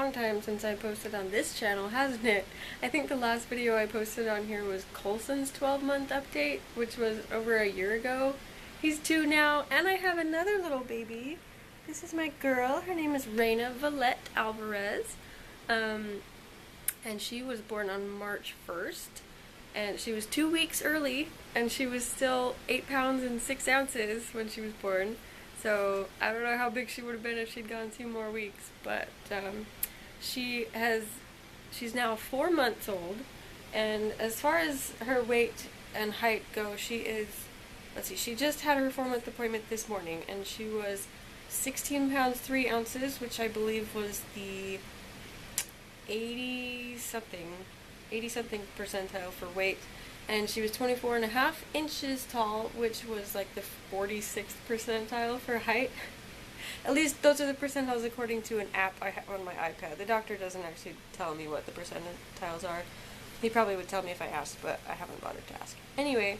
long time since I posted on this channel, hasn't it? I think the last video I posted on here was Colson's 12-month update, which was over a year ago. He's 2 now, and I have another little baby. This is my girl. Her name is Reyna Valette Alvarez. And she was born on March 1st. And she was 2 weeks early, and she was still 8 pounds and 6 ounces when she was born. So I don't know how big she would have been if she'd gone 2 more weeks, but she's now 4 months old, and as far as her weight and height go, she is, let's see, she just had her 4-month appointment this morning, and she was 16 pounds 3 ounces, which I believe was the 80 something percentile for weight. And she was 24.5 inches tall, which was like the 46th percentile for height. At least those are the percentiles according to an app I have on my iPad. The doctor doesn't actually tell me what the percentiles are. He probably would tell me if I asked, but I haven't bothered to ask. Anyway,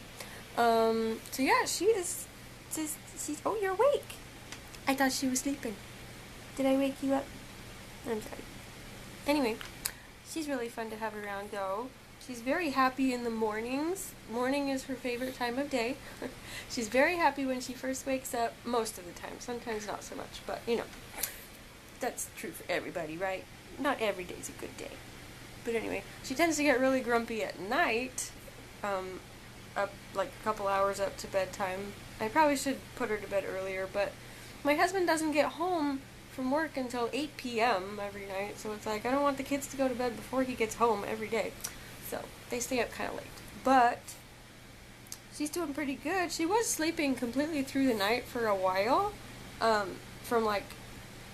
so yeah, she's, oh, you're awake. I thought she was sleeping. Did I wake you up? I'm sorry. Anyway, she's really fun to have around though. She's very happy in the mornings. Morning is her favorite time of day. She's very happy when she first wakes up, most of the time. Sometimes not so much, but you know, that's true for everybody, right? Not every day's a good day. But anyway, she tends to get really grumpy at night, up like a couple hours up to bedtime. I probably should put her to bed earlier, but my husband doesn't get home from work until 8 p.m. every night, so it's like I don't want the kids to go to bed before he gets home every day. So they stay up kind of late. But she's doing pretty good. She was sleeping completely through the night for a while, from like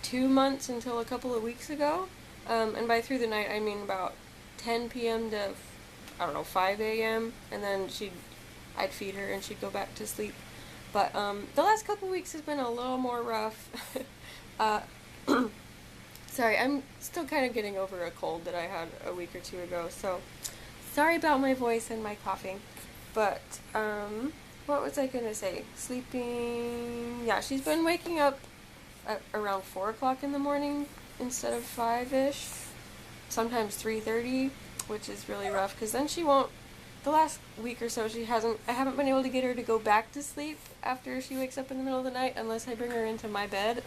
2 months until a couple of weeks ago. And by through the night, I mean about 10 p.m. to, I don't know, 5 a.m. And then I'd feed her and she'd go back to sleep. But the last couple of weeks has been a little more rough. Sorry, I'm still kind of getting over a cold that I had a week or 2 ago, so sorry about my voice and my coughing. But, what was I gonna say? Sleeping, yeah, she's been waking up at around 4 o'clock in the morning instead of 5-ish, sometimes 3:30, which is really rough, because then she won't, the last week or so I haven't been able to get her to go back to sleep after she wakes up in the middle of the night unless I bring her into my bed,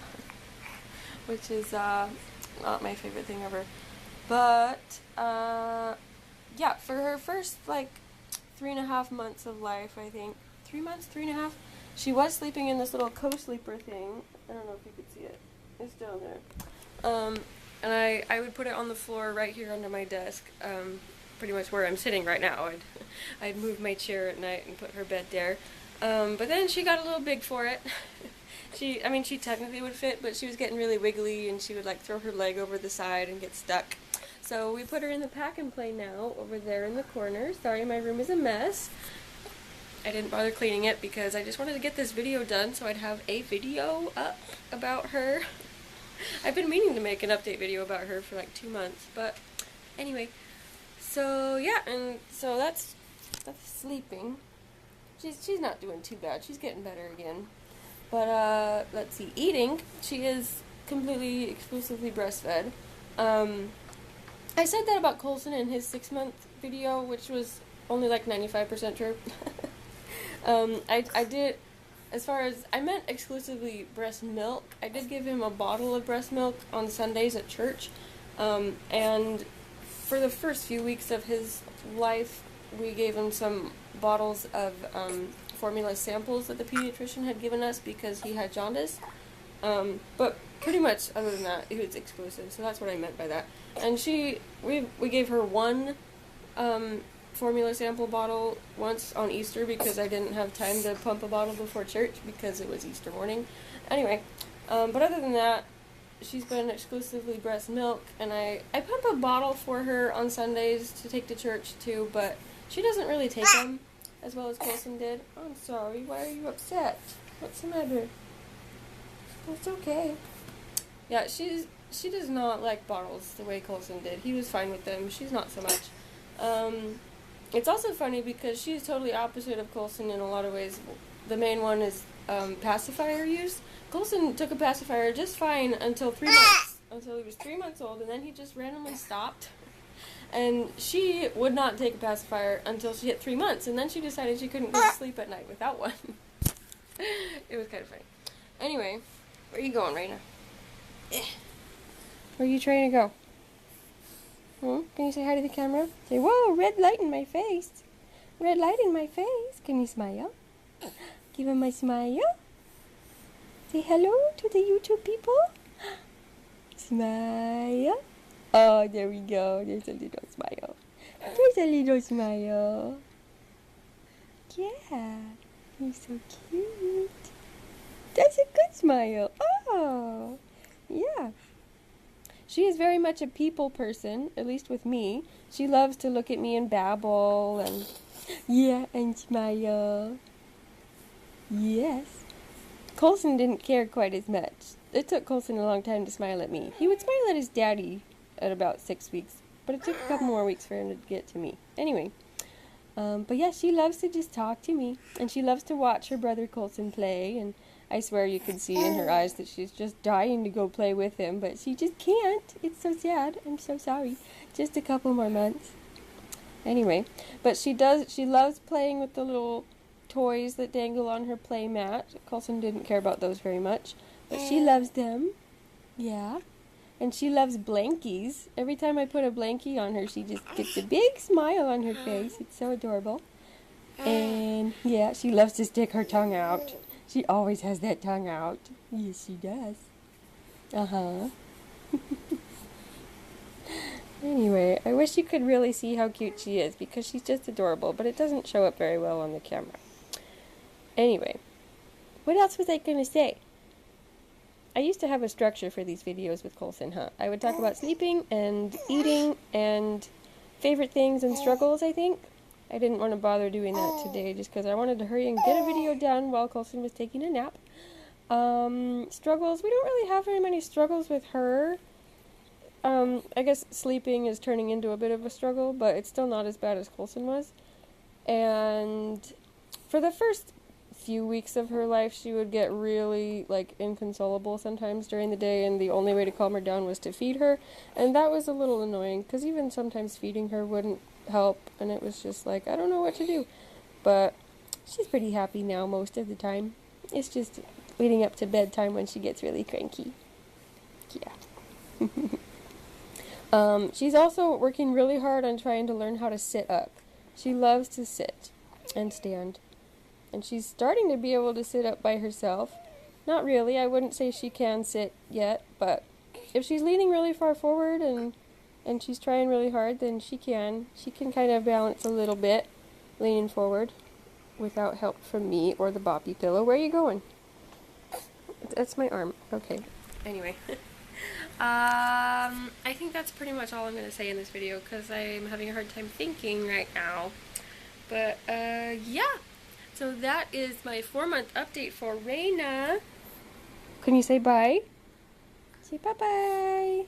which is, not my favorite thing ever. But, yeah, for her first, like, 3.5 months of life, I think, 3 months, 3.5, she was sleeping in this little co-sleeper thing. I don't know if you could see it. It's down there. And I would put it on the floor right here under my desk, pretty much where I'm sitting right now. I'd move my chair at night and put her bed there. But then she got a little big for it. She technically would fit, but she was getting really wiggly, and she would, like, throw her leg over the side and get stuck. So we put her in the pack and play now, over there in the corner. Sorry, my room is a mess. I didn't bother cleaning it because I just wanted to get this video done so I'd have a video up about her. I've been meaning to make an update video about her for like 2 months, but anyway. So, yeah, and so that's sleeping. She's not doing too bad. She's getting better again. But, let's see, eating, she is completely, exclusively breastfed. I said that about Colson in his 6-month video, which was only like 95% true. I did, as far as, I meant exclusively breast milk. I did give him a bottle of breast milk on Sundays at church, and for the first few weeks of his life, we gave him some bottles of, formula samples that the pediatrician had given us because he had jaundice, but pretty much other than that, it was exclusive, so that's what I meant by that. And we gave her one formula sample bottle once on Easter because I didn't have time to pump a bottle before church because it was Easter morning. Anyway, but other than that, she's been exclusively breast milk, and I pump a bottle for her on Sundays to take to church too, but she doesn't really take them as well as Colson did. Oh, I'm sorry, why are you upset? What's the matter? It's okay. Yeah, she does not like bottles the way Colson did. He was fine with them. She's not so much. It's also funny because she's totally opposite of Colson in a lot of ways. The main one is pacifier use. Colson took a pacifier just fine until 3 months. until he was 3 months old, and then he just randomly stopped. And she would not take a pacifier until she hit 3 months, and then she decided she couldn't go to sleep at night without one. It was kind of funny. Anyway, where are you going, Reyna? Where are you trying to go? Can you say hi to the camera? Say, whoa, red light in my face. Red light in my face. Can you smile? Give him a smile. Say hello to the YouTube people. Smile. Oh, there we go. There's a little smile. There's a little smile. Yeah. He's so cute. That's a good smile. Oh. Yeah. She is very much a people person, at least with me. She loves to look at me and babble and and smile. Yes. Coulson didn't care quite as much. It took Coulson a long time to smile at me. He would smile at his daddy at about 6 weeks, but it took a couple more weeks for him to get to me. Anyway, but yeah, she loves to just talk to me, and she loves to watch her brother Coulson play, and I swear you can see in her eyes that she's just dying to go play with him, but she just can't. It's so sad. I'm so sorry. Just a couple more months. Anyway, but she loves playing with the little toys that dangle on her play mat. Coulson didn't care about those very much, but she loves them. Yeah. And she loves blankies. Every time I put a blankie on her, she just gets a big smile on her face. It's so adorable. And yeah, she loves to stick her tongue out. She always has that tongue out. Yes, she does. Uh-huh. Anyway, I wish you could really see how cute she is, because she's just adorable, but it doesn't show up very well on the camera. Anyway, what else was I going to say? I used to have a structure for these videos with Coulson, huh? I would talk about sleeping and eating and favorite things and struggles, I think. I didn't want to bother doing that today just because I wanted to hurry and get a video done while Coulson was taking a nap. Struggles, we don't really have very many struggles with her. I guess sleeping is turning into a bit of a struggle, but it's still not as bad as Coulson was. And for the first few weeks of her life, she would get really, inconsolable sometimes during the day, and the only way to calm her down was to feed her. And that was a little annoying, because even sometimes feeding her wouldn't help, and it was just I don't know what to do. But she's pretty happy now most of the time. It's just leading up to bedtime when she gets really cranky. Yeah. She's also working really hard on trying to learn how to sit up. She loves to sit and stand. And she's starting to be able to sit up by herself. Not really, I wouldn't say she can sit yet, but if she's leaning really far forward and she's trying really hard, then she can. She can kind of balance a little bit, leaning forward, without help from me or the boppy pillow. Where are you going? That's my arm. Okay. Anyway. I think that's pretty much all I'm going to say in this video, because I'm having a hard time thinking right now. But, yeah. So that is my 4-month update for Reyna. Can you say bye? Say bye-bye.